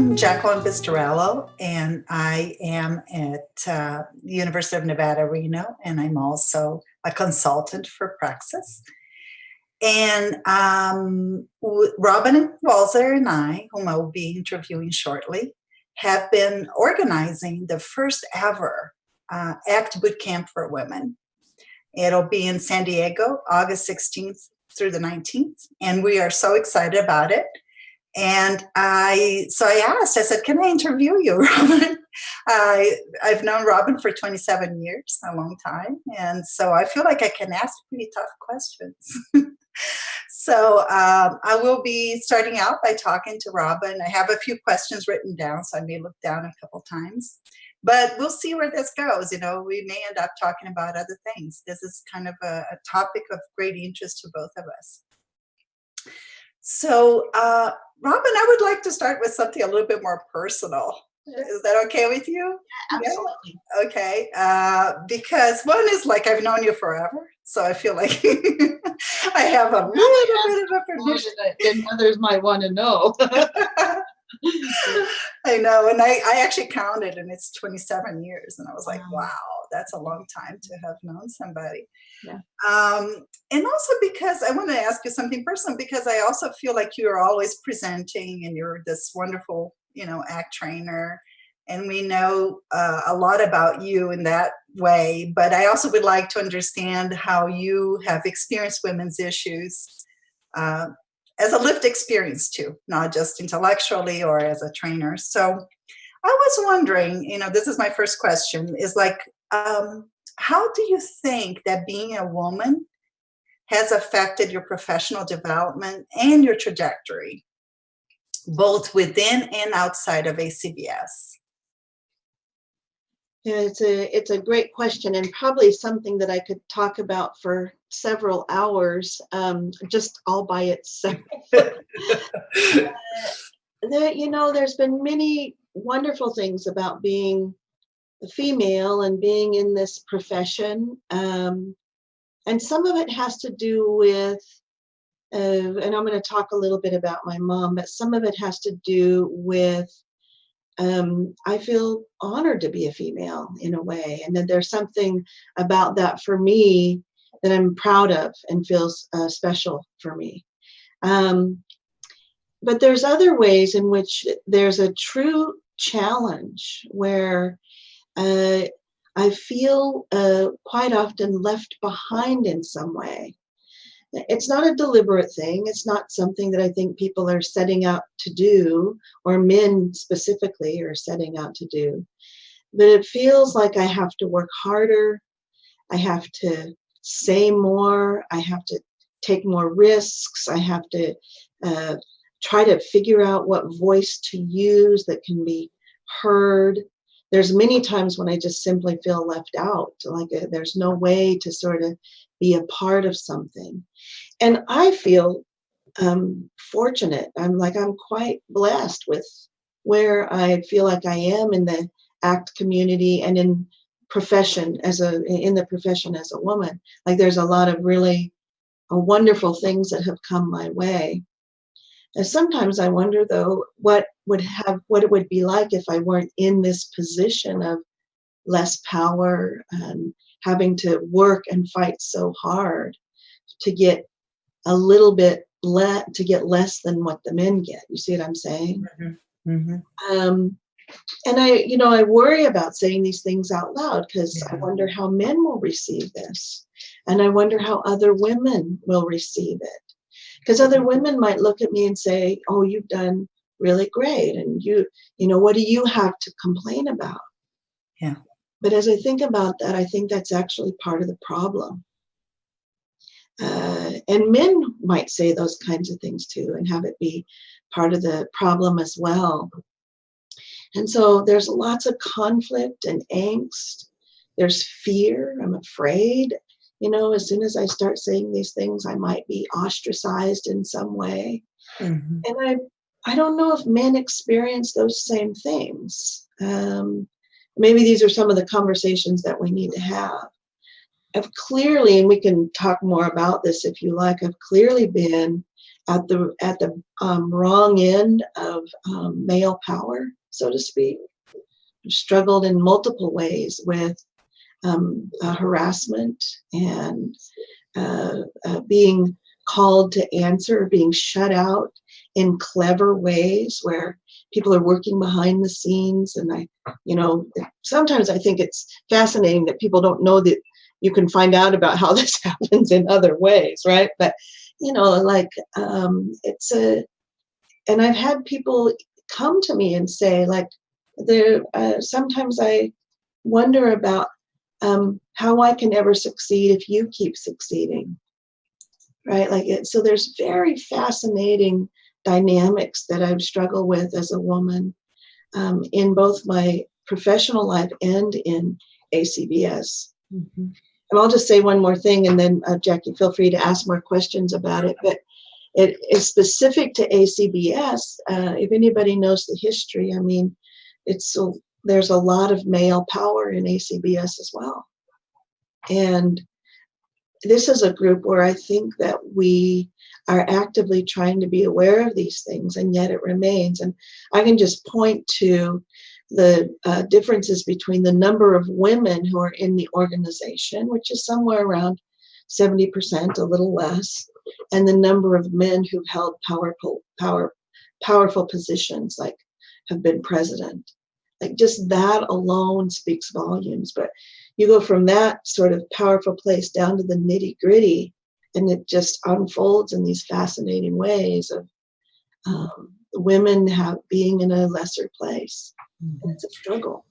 I'm Jacqueline Pistorello, and I am at the University of Nevada, Reno, and I'm also a consultant for Praxis. And Robyn Walser and I, whom I will be interviewing shortly, have been organizing the first ever ACT Bootcamp for Women. It'll be in San Diego, August 16th through the 19th, and we are so excited about it. And I said, can I interview you, Robyn? I've known Robyn for 27 years, a long time. And so I feel like I can ask pretty tough questions. So I will be starting out by talking to Robyn. I have a few questions written down, so I may look down a couple times. But we'll see where this goes. You know, we may end up talking about other things. This is kind of a topic of great interest to both of us. So, Robyn, I would like to start with something a little bit more personal. Is that okay with you? Absolutely. Yeah? Okay. Because one is like I've known you forever, so I feel like I have a little bit of a permission. And others might want to know. I know, and I actually counted, and it's 27 years, and I was like, wow, that's a long time to have known somebody. Yeah. And also because I want to ask you something personal, because I also feel like you're always presenting, and you're this wonderful, ACT trainer, and we know a lot about you in that way. But I also would like to understand how you have experienced women's issues as a lived experience too, not just intellectually or as a trainer. So I was wondering, this is my first question, is like, how do you think that being a woman has affected your professional development and your trajectory, both within and outside of ACBS? Yeah, it's a great question, and probably something that I could talk about for several hours, just all by itself. There's been many wonderful things about being a female and being in this profession, and some of it has to do with, and I'm going to talk a little bit about my mom, but some of it has to do with I feel honored to be a female in a way, and then there's something about that for me that I'm proud of and feels special for me. But there's other ways in which there's a true challenge where I feel quite often left behind in some way. It's not a deliberate thing. It's not something that I think people are setting out to do, or men specifically are setting out to do. But it feels like I have to work harder. I have to say more. I have to take more risks. I have to try to figure out what voice to use that can be heard. There's many times when I just simply feel left out, like there's no way to sort of be a part of something. And I feel fortunate. I'm quite blessed with where I feel like I am in the ACT community and in the profession as a woman. Like there's a lot of really wonderful things that have come my way. And sometimes I wonder, though, what it would be like if I weren't in this position of less power and having to work and fight so hard to get a little bit to get less than what the men get. You see what I'm saying? Mm-hmm. Mm-hmm. And I worry about saying these things out loud because I wonder how men will receive this, and I wonder how other women will receive it. Because other women might look at me and say, "Oh, you've done really great, and what do you have to complain about?" Yeah. But as I think about that, I think that's actually part of the problem. And men might say those kinds of things too, and have it be part of the problem as well. And so there's lots of conflict and angst. There's fear. I'm afraid. As soon as I start saying these things, I might be ostracized in some way. Mm-hmm. And I don't know if men experience those same things. Maybe these are some of the conversations that we need to have. I've clearly, and we can talk more about this if you like, I've clearly been at the wrong end of male power, so to speak. I've struggled in multiple ways with harassment and being called to answer, being shut out in clever ways where people are working behind the scenes. And sometimes I think it's fascinating that people don't know that you can find out about how this happens in other ways, right? But, and I've had people come to me and say, like, sometimes I wonder about how I can ever succeed if you keep succeeding, right? So there's very fascinating dynamics that I've struggled with as a woman in both my professional life and in ACBS. Mm-hmm. And I'll just say one more thing, and then Jackie, feel free to ask more questions about it. But it is specific to ACBS. If anybody knows the history, I mean, there's a lot of male power in ACBS as well. And this is a group where I think that we are actively trying to be aware of these things, and yet it remains. And I can just point to the differences between the number of women who are in the organization, which is somewhere around 70%, a little less, and the number of men who've held powerful positions, like have been president. Like, just that alone speaks volumes. But you go from that sort of powerful place down to the nitty gritty, and it just unfolds in these fascinating ways of women being in a lesser place. And it's a struggle.